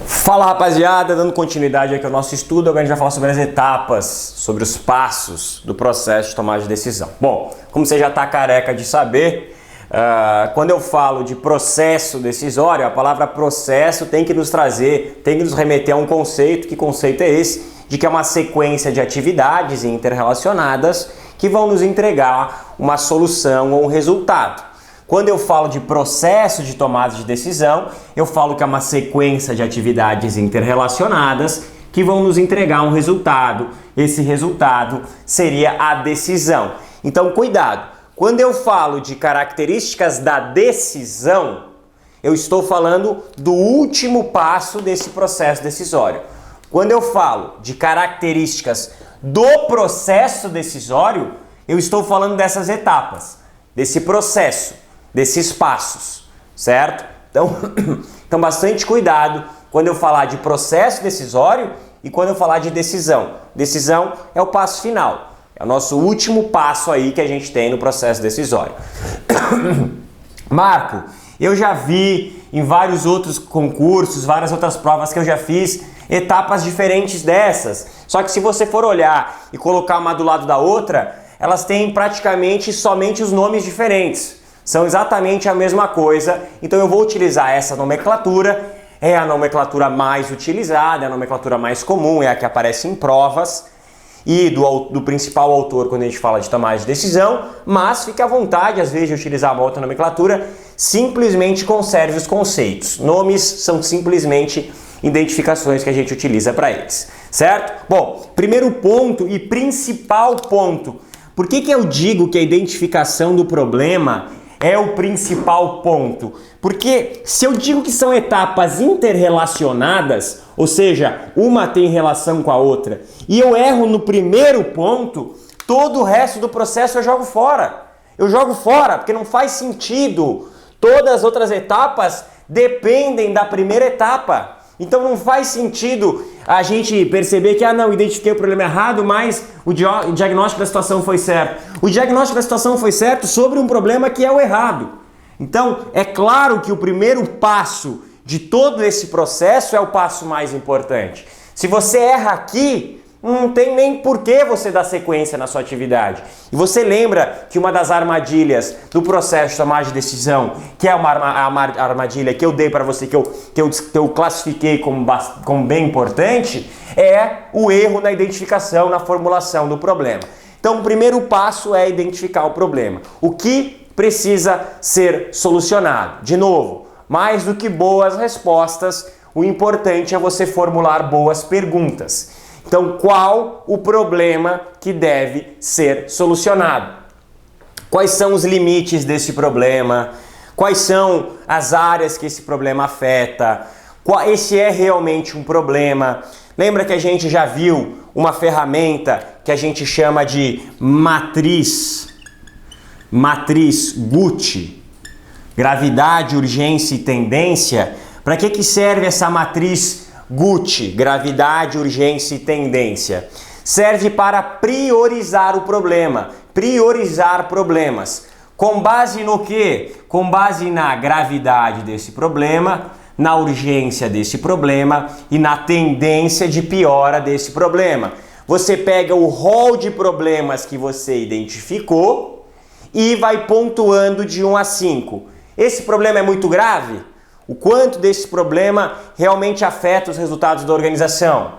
Fala rapaziada, dando continuidade aqui ao nosso estudo, agora a gente vai falar sobre as etapas, sobre os passos do processo de tomada de decisão. Bom, como você já está careca de saber, quando eu falo de processo decisório, a palavra processo tem que nos trazer, tem que nos remeter a um conceito. Que conceito é esse? De que é uma sequência de atividades interrelacionadas que vão nos entregar uma solução ou um resultado. Quando eu falo de processo de tomada de decisão, eu falo que é uma sequência de atividades interrelacionadas que vão nos entregar um resultado. Esse resultado seria a decisão. Então, cuidado! Quando eu falo de características da decisão, eu estou falando do último passo desse processo decisório. Quando eu falo de características do processo decisório, eu estou falando dessas etapas, desse processo, desses passos, certo? Então bastante cuidado quando eu falar de processo decisório e quando eu falar de decisão. Decisão é o passo final, é o nosso último passo aí que a gente tem no processo decisório. Marco, eu já vi em vários outros concursos, várias outras provas que eu já fiz, etapas diferentes dessas. Só que se você for olhar e colocar uma do lado da outra, elas têm praticamente somente os nomes diferentes. São exatamente a mesma coisa, então eu vou utilizar essa nomenclatura, é a nomenclatura mais utilizada, é a nomenclatura mais comum, é a que aparece em provas e do principal autor quando a gente fala de tomada de decisão, mas fique à vontade, às vezes, de utilizar uma outra nomenclatura, simplesmente conserve os conceitos. Nomes são simplesmente identificações que a gente utiliza para eles, certo? Bom, primeiro ponto e principal ponto, por que eu digo que a identificação do problema é o principal ponto? Porque se eu digo que são etapas interrelacionadas, ou seja, uma tem relação com a outra, e eu erro no primeiro ponto, todo o resto do processo eu jogo fora. Eu jogo fora porque não faz sentido. Todas as outras etapas dependem da primeira etapa. Então não faz sentido a gente perceber que, não, identifiquei o problema errado, mas o diagnóstico da situação foi certo. O diagnóstico da situação foi certo sobre um problema que é o errado. Então, é claro que o primeiro passo de todo esse processo é o passo mais importante. Se você erra aqui, não tem nem por que você dar sequência na sua atividade. E você lembra que uma das armadilhas do processo de tomada de decisão, que é uma armadilha que eu dei para você, que eu classifiquei como bem importante, é o erro na identificação, na formulação do problema. Então, o primeiro passo é identificar o problema. O que precisa ser solucionado? De novo, mais do que boas respostas, o importante é você formular boas perguntas. Então, qual o problema que deve ser solucionado? Quais são os limites desse problema? Quais são as áreas que esse problema afeta? Esse é realmente um problema? Lembra que a gente já viu uma ferramenta que a gente chama de matriz Gucci, gravidade, urgência e tendência? Para que serve essa matriz Gucci, gravidade, urgência e tendência? Serve para priorizar o problema, priorizar problemas. Com base no quê? Com base na gravidade desse problema, na urgência desse problema e na tendência de piora desse problema. Você pega o rol de problemas que você identificou e vai pontuando de 1 a 5. Esse problema é muito grave? O quanto desse problema realmente afeta os resultados da organização?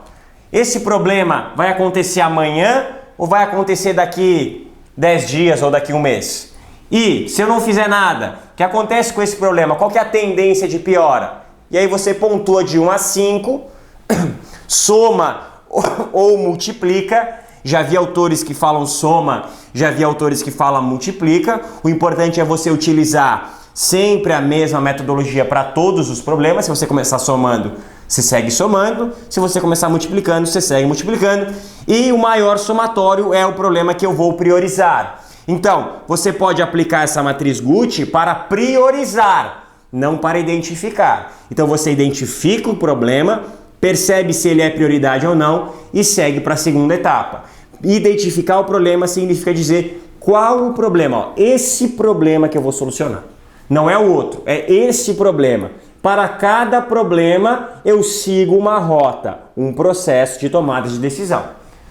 Esse problema vai acontecer amanhã ou vai acontecer daqui 10 dias ou daqui 1 mês? E se eu não fizer nada, o que acontece com esse problema? Qual que é a tendência de piora? E aí você pontua de 1 a 5, soma ou multiplica. Já vi autores que falam soma, já vi autores que falam multiplica. O importante é você utilizar sempre a mesma metodologia para todos os problemas. Se você começar somando, você segue somando. Se você começar multiplicando, você segue multiplicando. E o maior somatório é o problema que eu vou priorizar. Então, você pode aplicar essa matriz Gucci para priorizar, não para identificar. Então, você identifica o problema, percebe se ele é prioridade ou não e segue para a segunda etapa. Identificar o problema significa dizer qual o problema. Ó, esse problema que eu vou solucionar. Não é o outro, é esse problema. Para cada problema eu sigo uma rota, um processo de tomada de decisão,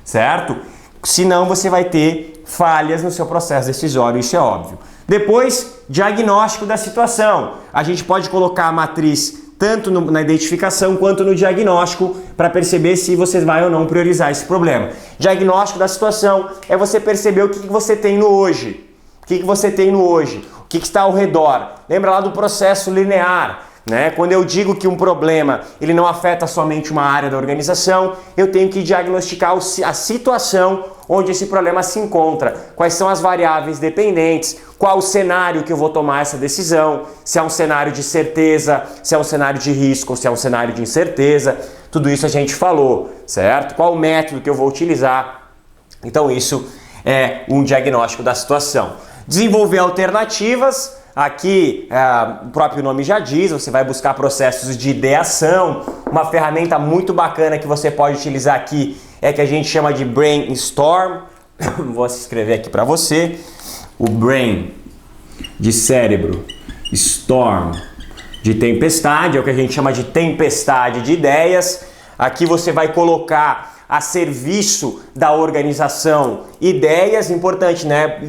certo? Senão você vai ter falhas no seu processo decisório, isso é óbvio. Depois, diagnóstico da situação. A gente pode colocar a matriz tanto na identificação quanto no diagnóstico para perceber se você vai ou não priorizar esse problema. Diagnóstico da situação é você perceber o que você tem no hoje. O que você tem no hoje? O que está ao redor? Lembra lá do processo linear? Né? Quando eu digo que um problema ele não afeta somente uma área da organização, eu tenho que diagnosticar a situação onde esse problema se encontra, quais são as variáveis dependentes, qual o cenário que eu vou tomar essa decisão, se é um cenário de certeza, se é um cenário de risco, se é um cenário de incerteza, tudo isso a gente falou, certo? Qual o método que eu vou utilizar? Então isso é um diagnóstico da situação. Desenvolver alternativas. Aqui, o próprio nome já diz, você vai buscar processos de ideação. Uma ferramenta muito bacana que você pode utilizar aqui é que a gente chama de brainstorm. Vou escrever aqui para você. O brain de cérebro, storm de tempestade, é o que a gente chama de tempestade de ideias. Aqui você vai colocar a serviço da organização ideias, importante, né?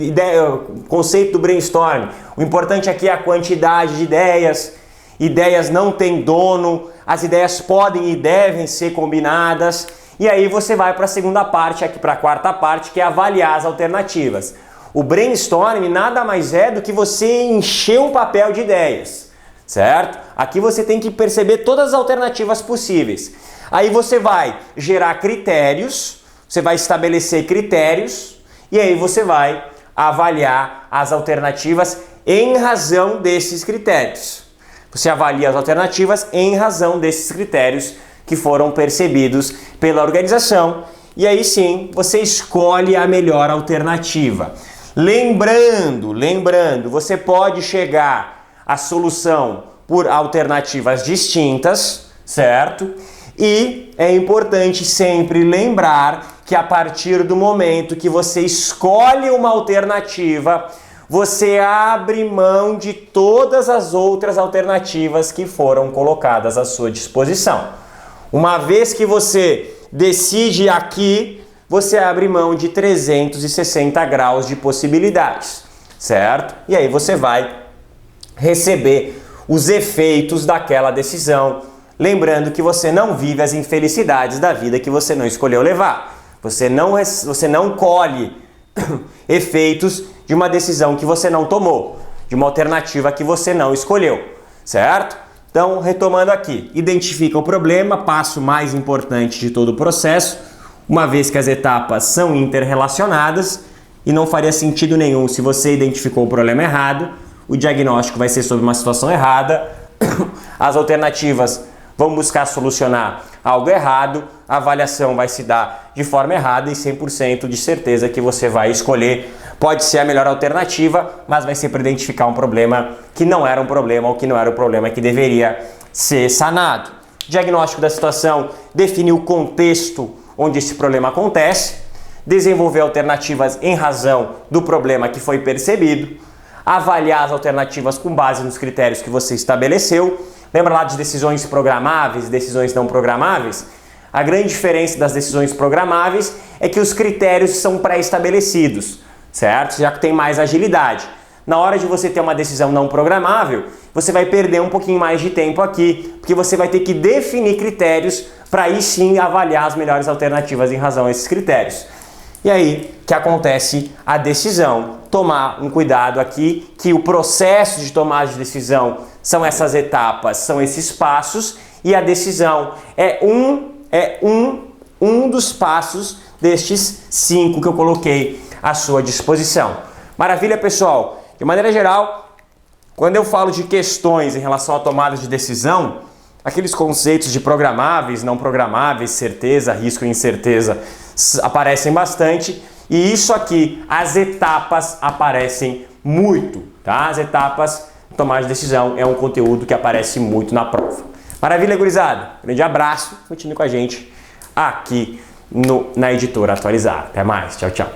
Conceito do brainstorm. O importante aqui é a quantidade de ideias. Ideias não têm dono, as ideias podem e devem ser combinadas. E aí você vai para a segunda parte, aqui para a quarta parte, que é avaliar as alternativas. O brainstorm nada mais é do que você encher um papel de ideias, certo? Aqui você tem que perceber todas as alternativas possíveis. Aí você vai gerar critérios, você vai estabelecer critérios e aí você vai avaliar as alternativas em razão desses critérios. Você avalia as alternativas em razão desses critérios que foram percebidos pela organização e aí sim você escolhe a melhor alternativa. Lembrando, você pode chegar à solução por alternativas distintas, certo? E é importante sempre lembrar que a partir do momento que você escolhe uma alternativa, você abre mão de todas as outras alternativas que foram colocadas à sua disposição. Uma vez que você decide aqui, você abre mão de 360 graus de possibilidades, certo? E aí você vai receber os efeitos daquela decisão. Lembrando que você não vive as infelicidades da vida que você não escolheu levar. Você não colhe efeitos de uma decisão que você não tomou, de uma alternativa que você não escolheu, certo? Então, retomando aqui, identifica o problema, passo mais importante de todo o processo, uma vez que as etapas são interrelacionadas e não faria sentido nenhum se você identificou o problema errado, o diagnóstico vai ser sobre uma situação errada, as alternativas vão buscar solucionar algo errado, a avaliação vai se dar de forma errada e 100% de certeza que você vai escolher. Pode ser a melhor alternativa, mas vai ser para identificar um problema que não era um problema ou que não era o problema que deveria ser sanado. Diagnóstico da situação, definir o contexto onde esse problema acontece, desenvolver alternativas em razão do problema que foi percebido, avaliar as alternativas com base nos critérios que você estabeleceu. Lembra lá de decisões programáveis, decisões não programáveis? A grande diferença das decisões programáveis é que os critérios são pré-estabelecidos, certo? Já que tem mais agilidade. Na hora de você ter uma decisão não programável, você vai perder um pouquinho mais de tempo aqui, porque você vai ter que definir critérios para aí sim avaliar as melhores alternativas em razão a esses critérios. E aí que acontece a decisão. Tomar um cuidado aqui que o processo de tomada de decisão são essas etapas, são esses passos e a decisão é um dos passos destes 5 que eu coloquei à sua disposição. Maravilha, pessoal? De maneira geral, quando eu falo de questões em relação à tomada de decisão, aqueles conceitos de programáveis, não programáveis, certeza, risco e incerteza aparecem bastante. E isso aqui, as etapas aparecem muito, tá? As etapas de tomada de decisão é um conteúdo que aparece muito na prova. Maravilha, gurizada? Grande abraço, continue com a gente aqui na editora Atualizar. Até mais, tchau, tchau.